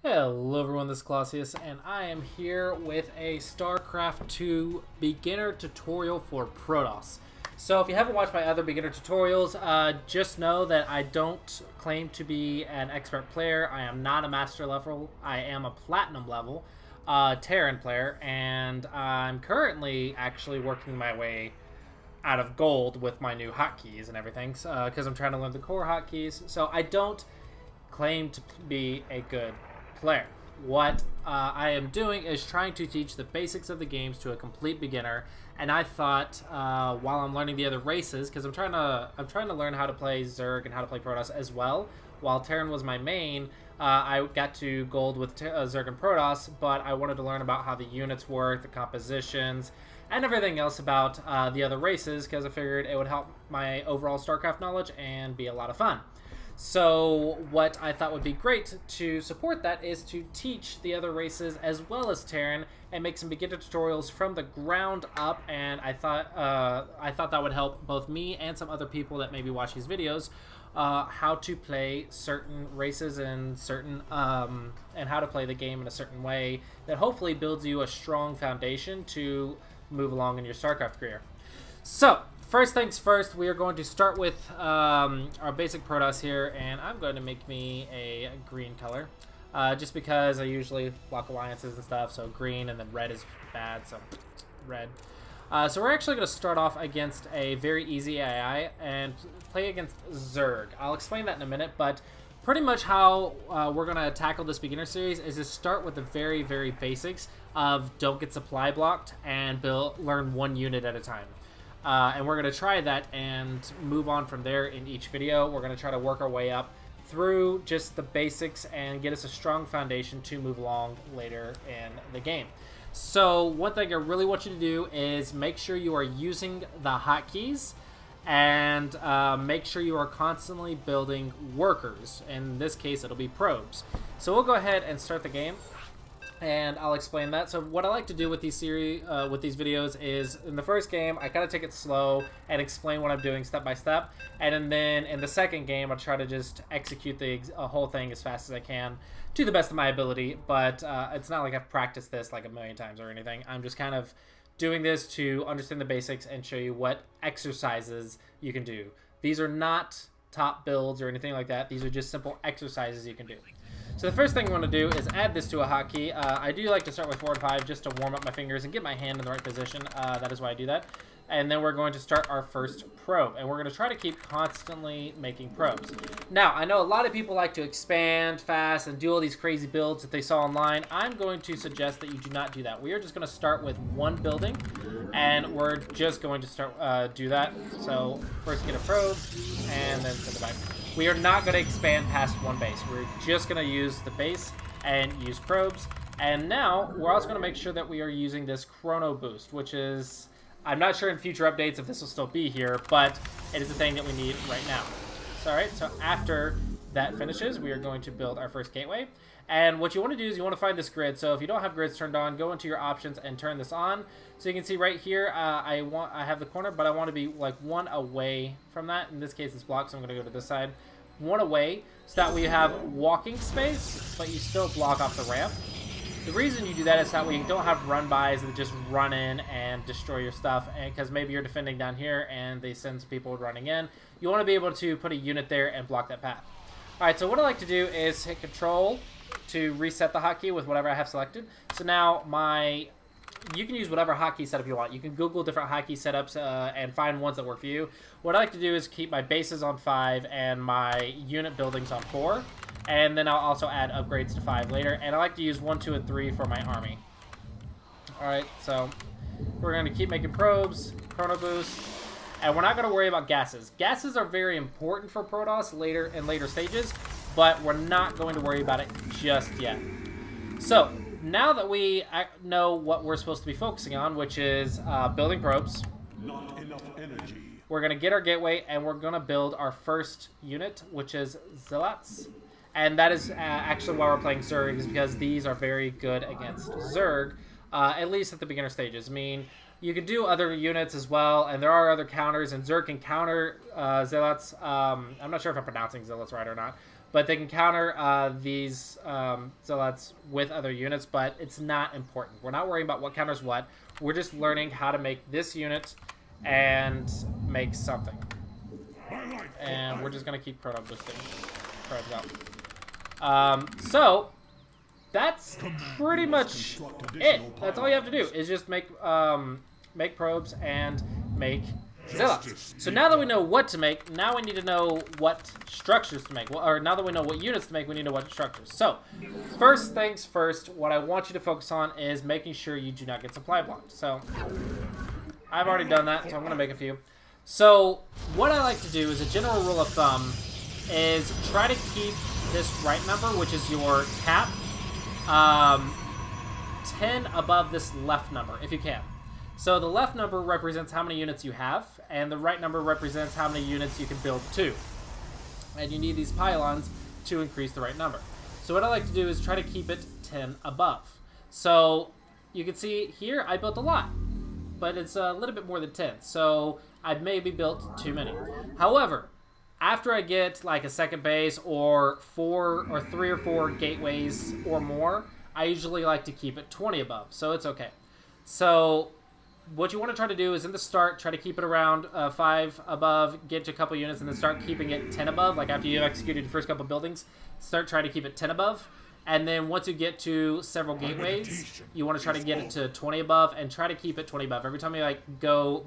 Hello everyone, this is Clausius, and I am here with a Starcraft 2 beginner tutorial for Protoss. So if you haven't watched my other beginner tutorials, just know that I don't claim to be an expert player. I am not a master level. I am a platinum level Terran player, and I'm currently actually working my way out of gold with my new hotkeys and everything, because I'm trying to learn the core hotkeys. So I don't claim to be a good player. What I am doing is trying to teach the basics of the games to a complete beginner, and I thought while I'm learning the other races, because I'm trying to learn how to play Zerg and how to play Protoss as well. While Terran was my main, I got to gold with Zerg and Protoss, but I wanted to learn about how the units work, the compositions, and everything else about the other races, because I figured it would help my overall StarCraft knowledge and be a lot of fun. So what I thought would be great to support that is to teach the other races as well as Terran and make some beginner tutorials from the ground up. And I thought that would help both me and some other people that maybe watch these videos how to play certain races and certain and how to play the game in a certain way that hopefully builds you a strong foundation to move along in your StarCraft career. So first things first, we are going to start with our basic Protoss here, and I'm going to make me a green color, just because I usually block alliances and stuff, so green, and then red is bad, so red. So we're actually going to start off against a very easy AI and play against Zerg. I'll explain that in a minute, but pretty much how we're going to tackle this beginner series is to start with the very, very basics of don't get supply blocked and learn one unit at a time. And we're going to try that and move on from there in each video. We're going to try to work our way up through just the basics and get us a strong foundation to move along later in the game. So one thing I really want you to do is make sure you are using the hotkeys and make sure you are constantly building workers. In this case, it'll be probes. So we'll go ahead and start the game, and I'll explain that. So what I like to do with these videos is in the first game I kind of take it slow and explain what I'm doing step by step, and then in the second game I'll try to just execute the whole thing as fast as I can to the best of my ability. But it's not like I've practiced this like a million times or anything. I'm just kind of doing this to understand the basics and show you what exercises you can do. These are not top builds or anything like that. These are just simple exercises you can do. So the first thing we want to do is add this to a hotkey. I do like to start with 4 and 5 just to warm up my fingers and get my hand in the right position. That is why I do that. And then we're going to start our first probe, and we're going to try to keep constantly making probes. Now, I know a lot of people like to expand fast and do all these crazy builds that they saw online. I'm going to suggest that you do not do that. We are just going to start with one building, and we're just going to start do that. So first get a probe, and then send it back. We are not going to expand past one base. We're just going to use the base and use probes. And now we're also going to make sure that we are using this chrono boost, which is, I'm not sure in future updates if this will still be here, but it is a thing that we need right now. So, all right, so after that finishes, we are going to build our first gateway. And what you want to do is you want to find this grid. So if you don't have grids turned on, go into your options and turn this on. So you can see right here, I have the corner, but I want to be like one away from that. In this case, it's blocked, so I'm going to go to this side. One away, so that we have walking space, but you still block off the ramp. The reason you do that is that we don't have run-bys that just run in and destroy your stuff, and because maybe you're defending down here and they send some people running in. You want to be able to put a unit there and block that path. Alright, so what I like to do is hit Control to reset the hotkey with whatever I have selected. So now you can use whatever hotkey setup you want. You can Google different hotkey setups and find ones that work for you. What I like to do is keep my bases on 5 and my unit buildings on 4. And then I'll also add upgrades to 5 later. And I like to use 1, 2, and 3 for my army. Alright, so we're going to keep making probes, chrono boost, and we're not going to worry about gases. Gases are very important for Protoss in later stages, but we're not going to worry about it just yet. So now that we know what we're supposed to be focusing on, which is building probes, not enough energy. We're going to get our gateway, and we're going to build our first unit, which is Zealots. And that is actually why we're playing Zerg, is because these are very good against Zerg, at least at the beginner stages. I mean, you can do other units as well, and there are other counters, and Zerg can counter Zealots. I'm not sure if I'm pronouncing Zealots right or not, but they can counter these Zealots with other units, but it's not important. We're not worrying about what counters what. We're just learning how to make this unit and make something. And we're just going to keep Proto boosting. So, that's pretty much it. That's all you have to do, is just make probes and make Zealots. So now that we know what to make, now we need to know what structures to make. Or now that we know what units to make, we need to know what structures. So, first things first, what I want you to focus on is making sure you do not get supply blocked. So, I've already done that, so I'm going to make a few. So, what I like to do as a general rule of thumb is try to keep this right number, which is your cap, 10 above this left number, if you can. So the left number represents how many units you have, and the right number represents how many units you can build to. And you need these pylons to increase the right number. So what I like to do is try to keep it 10 above. So you can see here I built a lot, but it's a little bit more than 10. So I've maybe built too many. However, after I get like a second base or 3 or 4 gateways or more, I usually like to keep it 20 above. So it's okay. So what you want to try to do is in the start, try to keep it around 5 above, get to a couple units, and then start keeping it 10 above. Like after you've executed the first couple buildings, start trying to keep it 10 above. And then once you get to several gateways, you want to try to get it to 20 above and try to keep it 20 above. Every time you like go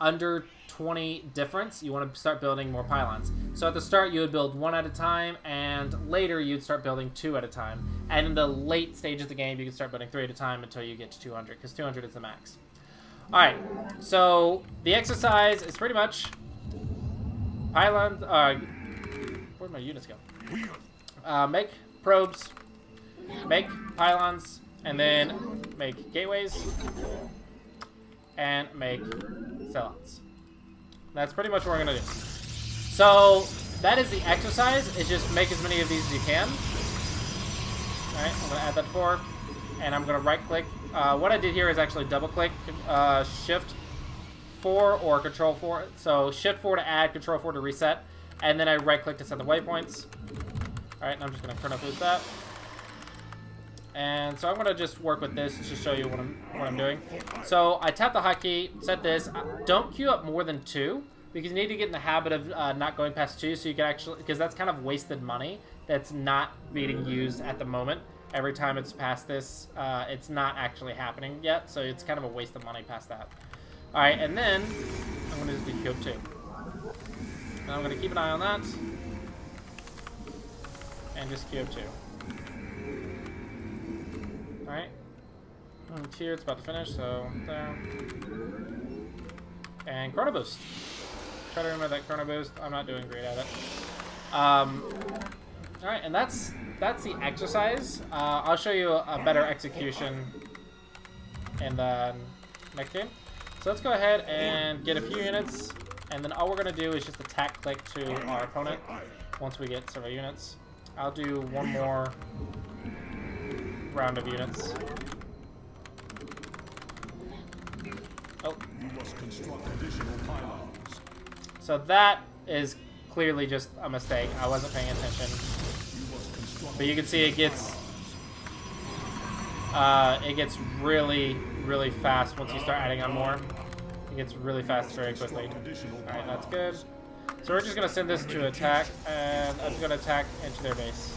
under 20 difference, you want to start building more pylons. So at the start, you would build 1 at a time, and later you'd start building 2 at a time. And in the late stages of the game, you can start building 3 at a time until you get to 200, because 200 is the max. Alright, so the exercise is pretty much pylons. Where'd my units go? Make probes, make pylons, and then make gateways, and make Zealots. That's pretty much what we're going to do. So, that is the exercise, is just make as many of these as you can. Alright, I'm going to add that 4, and I'm going to right-click. What I did here is actually double-click, Shift 4 or Control 4. So, Shift 4 to add, Control 4 to reset, and then I right-click to set the waypoints. Alright, and I'm just going to Chrono Boost that. And so I'm going to just work with this to show you what I'm doing. So I tap the hotkey, set this. Don't queue up more than 2, because you need to get in the habit of not going past 2, so you can actually, because that's kind of wasted money that's not being used at the moment. Every time it's past this, it's not actually happening yet, so it's kind of a waste of money past that. Alright, and then I'm going to just do queue up 2. And I'm going to keep an eye on that. And just queue up 2. Alright. Here, it's about to finish, so there. And Chrono Boost. Try to remember that Chrono Boost. I'm not doing great at it. Alright, and that's the exercise. I'll show you a better execution in the next game. So let's go ahead and get a few units, and then all we're going to do is just attack click to our opponent once we get several units. I'll do one more round of units. Oh. You must construct additional pylons. So that is clearly just a mistake. I wasn't paying attention. But you can see it gets really, really fast once you start adding on more. It gets really fast very quickly. Alright, that's good. So we're just going to send this to attack, and I'm just going to attack into their base.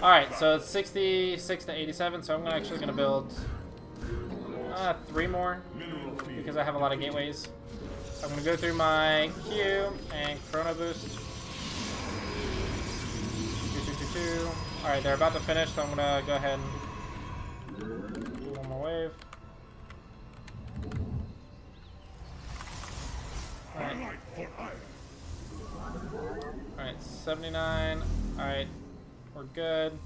Alright, so it's 66 to 87, so I'm actually going to build 3 more, because I have a lot of gateways. I'm going to go through my queue and Chrono Boost. 2. Alright, they're about to finish, so I'm going to go ahead and do one more wave. Alright, 79. Alright, we're good.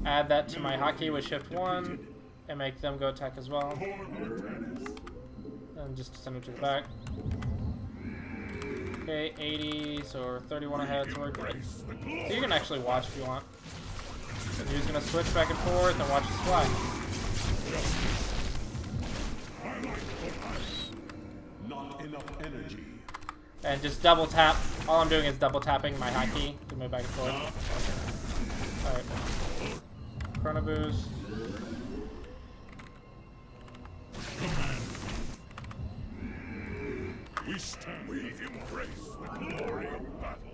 Add that to my hotkey with Shift 1 and make them go attack as well. And just send them to the back. Okay, 80, so 31 ahead, so we're good. So you can actually watch if you want. And you're just going to switch back and forth and watch us fly. Not enough energy. And just double tap. All I'm doing is double tapping my hotkey to move back and forth. Alright. Chrono boost. We embrace the glory of battle.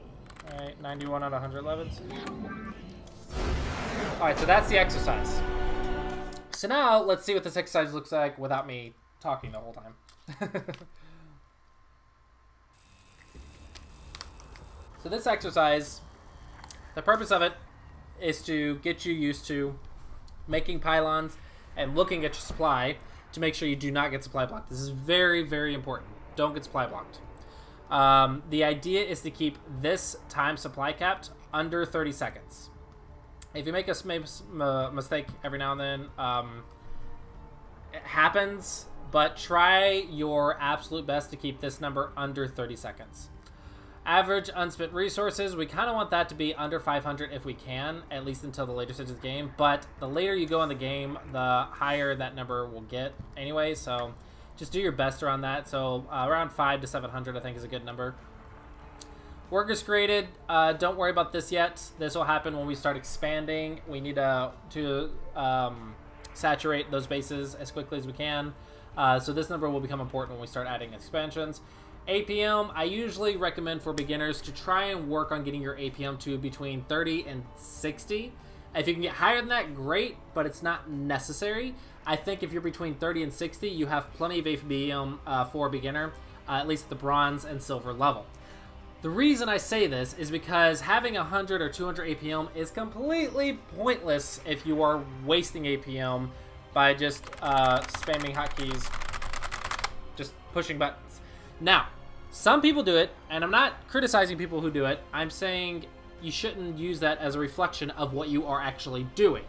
Alright, 91 out of 111. Alright, so that's the exercise. So now, let's see what this exercise looks like without me talking the whole time. So this exercise, the purpose of it is to get you used to making pylons and looking at your supply to make sure you do not get supply blocked. This is very, very important. Don't get supply blocked. The idea is to keep this time supply capped under 30 seconds. If you make a mistake every now and then, it happens, but try your absolute best to keep this number under 30 seconds. Average unspent resources, we kind of want that to be under 500 if we can, at least until the later stages of the game, but the later you go in the game, the higher that number will get anyway, so just do your best around that. So around 500 to 700 I think is a good number. Workers created, don't worry about this yet. This will happen when we start expanding. We need to saturate those bases as quickly as we can. So this number will become important when we start adding expansions. APM, I usually recommend for beginners to try and work on getting your APM to between 30 and 60. If you can get higher than that, great, but it's not necessary. I think if you're between 30 and 60, you have plenty of APM for a beginner, at least at the bronze and silver level. The reason I say this is because having 100 or 200 APM is completely pointless if you are wasting APM by just spamming hotkeys, just pushing buttons. Now, some people do it, and I'm not criticizing people who do it. I'm saying you shouldn't use that as a reflection of what you are actually doing.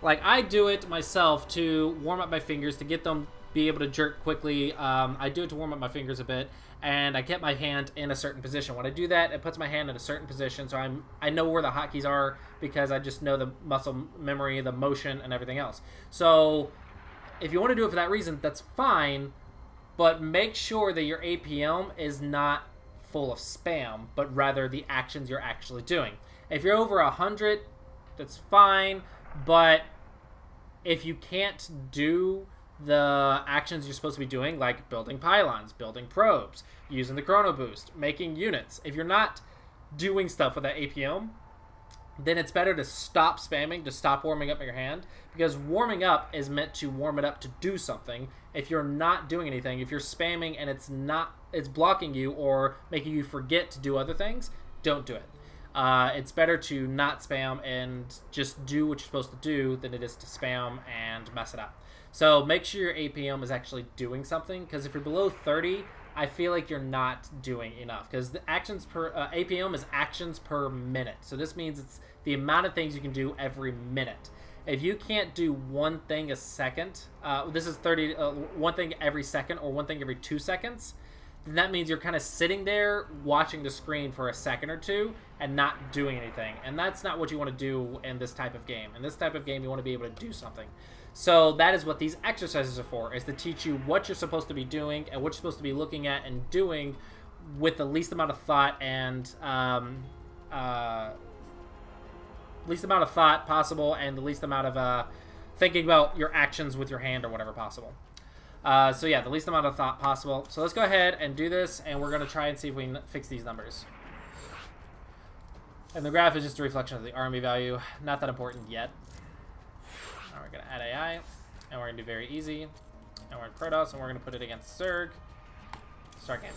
Like, I do it myself to warm up my fingers, to get them be able to jerk quickly. I do it to warm up my fingers a bit, and I get my hand in a certain position. When I do that, it puts my hand in a certain position, so I know where the hotkeys are because I just know the muscle memory, the motion, and everything else. So if you want to do it for that reason, that's fine, but make sure that your APM is not full of spam, but rather the actions you're actually doing. If you're over 100, that's fine, but if you can't do the actions you're supposed to be doing, like building pylons, building probes, using the chrono boost, making units, if you're not doing stuff with that APM, then it's better to stop spamming, to stop warming up your hand, because warming up is meant to warm it up to do something. If you're not doing anything, if you're spamming and it's blocking you or making you forget to do other things, don't do it. It's better to not spam and just do what you're supposed to do than it is to spam and mess it up. So make sure your APM is actually doing something, because if you're below 30, I feel like you're not doing enough, because the actions per APM is actions per minute. So this means it's the amount of things you can do every minute. If you can't do one thing a second, this is 30, one thing every second or one thing every 2 seconds, then that means you're kind of sitting there watching the screen for a second or two and not doing anything. And that's not what you want to do in this type of game. In this type of game, you want to be able to do something. So that is what these exercises are for, is to teach you what you're supposed to be doing and what you're supposed to be looking at and doing with the least amount of thought and least amount of thought possible, and the least amount of thinking about your actions with your hand or whatever possible. So yeah, the least amount of thought possible. So let's go ahead and do this, and we're going to try and see if we can fix these numbers. And the graph is just a reflection of the army value. Not that important yet. Now we're going to add AI, and we're going to do very easy. And we're in Protoss, and we're going to put it against Zerg. Start game.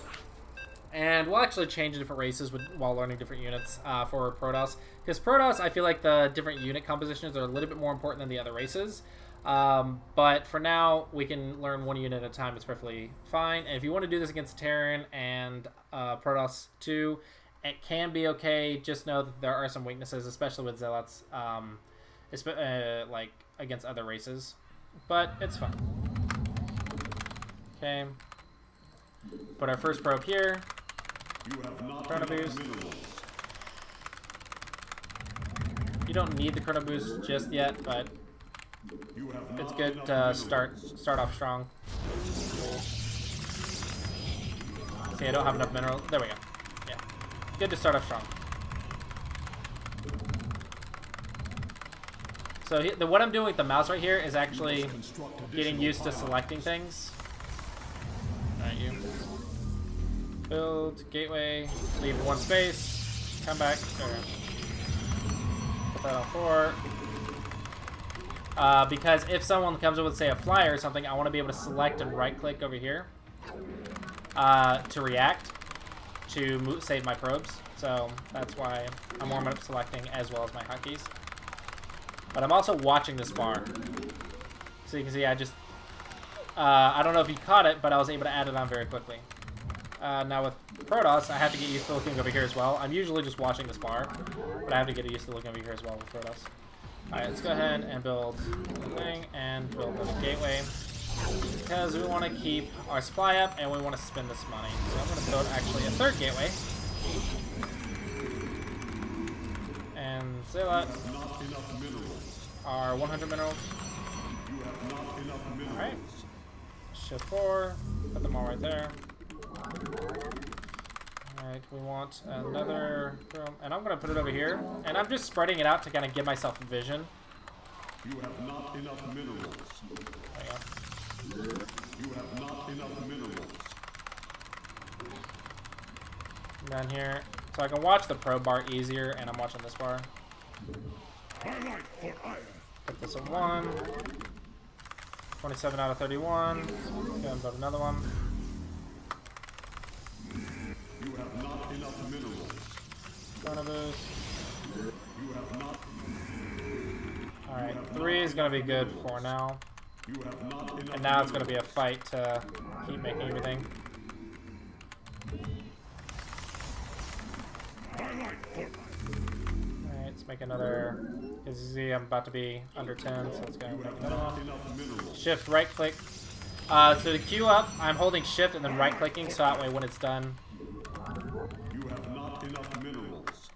And we'll actually change different races while learning different units for Protoss. Because Protoss, I feel like the different unit compositions are a little bit more important than the other races. But for now, we can learn one unit at a time. It's perfectly fine. And if you want to do this against Terran and Protoss 2, it can be okay. Just know that there are some weaknesses, especially with Zealots, like against other races. But it's fine. Okay. Put our first probe here. Chrono boost. You don't need the chrono boost just yet, but it's good to start off strong. See, I don't have enough minerals. There we go. Yeah. Good to start off strong. So what I'm doing with the mouse right here is actually getting used to selecting things. Alright, you. Build, gateway, leave one space, come back. There. Put that on 4. Because if someone comes up with, say, a flyer or something, I want to be able to select and right-click over here to react, to save my probes. So that's why I'm warming up selecting as well as my hotkeys. But I'm also watching this bar. So you can see I just... I don't know if you caught it, but I was able to add it on very quickly. Now with Protoss, I have to get used to looking over here as well. I'm usually just watching this bar, but I have to get used to looking over here as well with Protoss. Alright, let's go ahead and build the thing and build the gateway. Because we want to keep our supply up and we want to spend this money. So I'm going to build actually a 3rd gateway. And Zealot are 100 minerals. Alright. Shift 4. Put them all right there. Alright, we want another room. And I'm going to put it over here. And I'm just spreading it out to kind of give myself vision. You have not enough minerals. There you go. You have not enough minerals. And then here. So I can watch the probe bar easier, and I'm watching this bar. Highlight for iron. Put this at 1. 27 out of 31. Go ahead and build another one. You have not enough minerals. Gonna boost. You have not. Alright, 3 is gonna be good for now. You have not enough. And now it's gonna be a fight to keep making everything. Highlight for iron. Alright, let's make another. As you see, I'm about to be under 10, so let's go and make another one. Shift, right click. So to queue up, I'm holding shift and then right clicking, so that way when it's done. You have not enough minerals.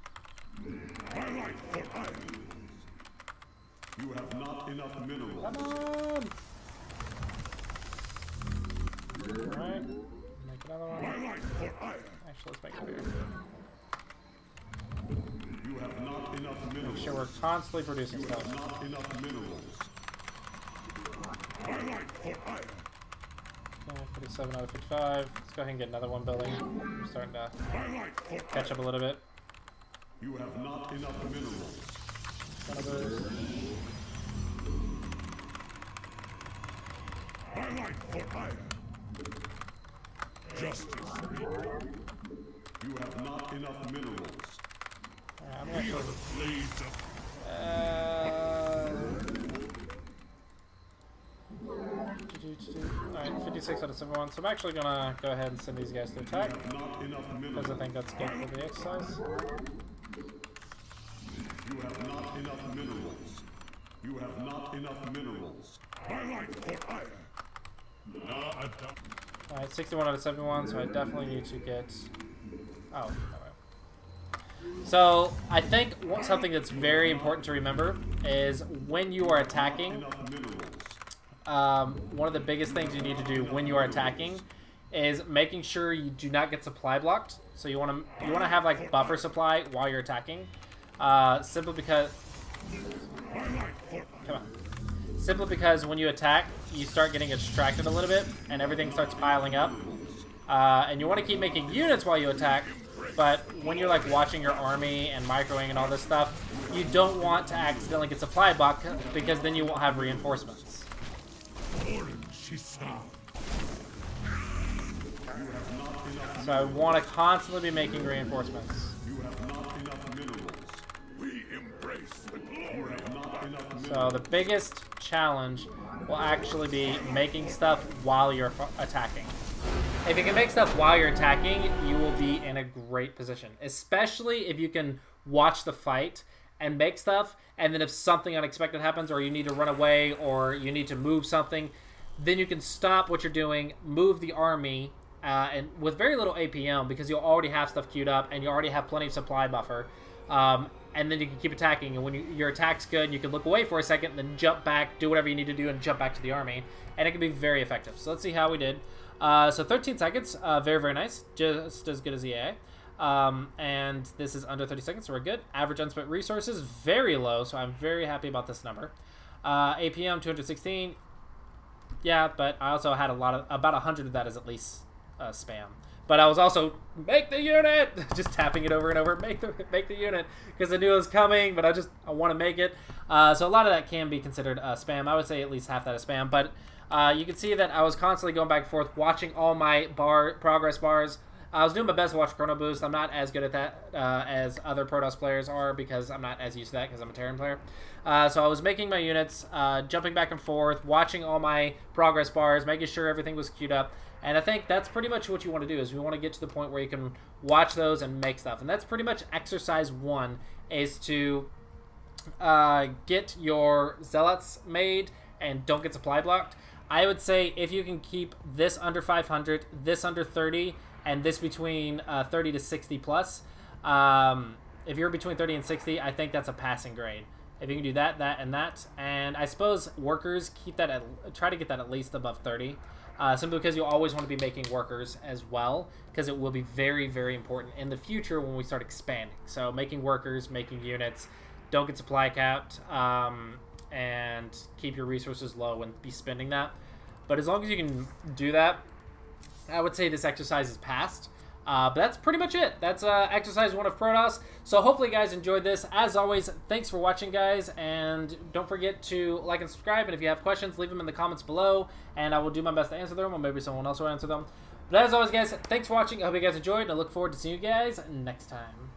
Highlight for iron. You have not enough minerals. Come on! Alright, make another one. Highlight for iron. Actually, let's make it here. You have not enough minerals. Make sure we're constantly producing You stuff. have not enough minerals. Highlight for iron. Okay, 47 out of 55. Let's go ahead and get another one building. We're starting to Highlight for catch up a little bit. You have not enough minerals. One of those. Highlight for iron. Justice speak. You have not enough minerals. Alright, I'm gonna actually... Blades of Alright, 56 out of 71. So I'm actually gonna go ahead and send these guys to attack. not enough minerals. Because I think that's good for the exercise. You have not enough minerals. You have not enough minerals. Highlight for iron. Alright, 61 out of 71, so I definitely need to get... Oh, no way. So, I think something that's very important to remember is when you are attacking, Enough minerals. one of the biggest things you need to do when you are attacking is making sure you do not get supply blocked. So you want to have like buffer supply while you're attacking, simply because when you attack, you start getting distracted a little bit, and everything starts piling up. And you want to keep making units while you attack, but when you're like watching your army and microwing and all this stuff, you don't want to accidentally get supply blocked because then you won't have reinforcements. So I want to constantly be making reinforcements. You have not enough minerals. We embrace the glory. So the biggest challenge will actually be making stuff while you're attacking. If you can make stuff while you're attacking, you will be in a great position. Especially if you can watch the fight and make stuff, and then if something unexpected happens, or you need to run away, or you need to move something, then you can stop what you're doing, move the army, and with very little APM, because you'll already have stuff queued up, and you already have plenty of supply buffer. And then you can keep attacking, and when your attack's good, you can look away for a second, then jump back, do whatever you need to do, and jump back to the army, and it can be very effective. So let's see how we did. So 13 seconds, very, very nice. Just as good as EA. And this is under 30 seconds, so we're good. Average unspent resources, very low, so I'm very happy about this number. APM, 216. Yeah, but I also had about 100 of that is at least spam. But I was also, make the unit! Just tapping it over and over, make the unit, because I knew it was coming, but I want to make it. So a lot of that can be considered spam. I would say at least half that is spam, but you can see that I was constantly going back and forth, watching all my progress bars. I was doing my best to watch Chrono Boost. I'm not as good at that as other Protoss players are, because I'm not as used to that because I'm a Terran player. So I was making my units, jumping back and forth, watching all my progress bars, making sure everything was queued up. And I think that's pretty much what you want to do, is you want to get to the point where you can watch those and make stuff. And that's pretty much exercise 1, is to get your Zealots made and don't get supply blocked. I would say if you can keep this under 500, this under 30, and this between 30 to 60 plus, if you're between 30 and 60, I think that's a passing grade. If you can do that, that, and that, and I suppose workers, keep that try to get that at least above 30. Simply because you'll always want to be making workers as well, because it will be very, very important in the future when we start expanding. So making workers, making units, don't get supply capped, and keep your resources low and be spending that. But as long as you can do that, I would say this exercise is passed. But that's pretty much it. That's exercise 1 of Protoss. So hopefully you guys enjoyed this. As always, thanks for watching, guys. And don't forget to like and subscribe. And if you have questions, leave them in the comments below. And I will do my best to answer them, or maybe someone else will answer them. But as always, guys, thanks for watching. I hope you guys enjoyed. And I look forward to seeing you guys next time.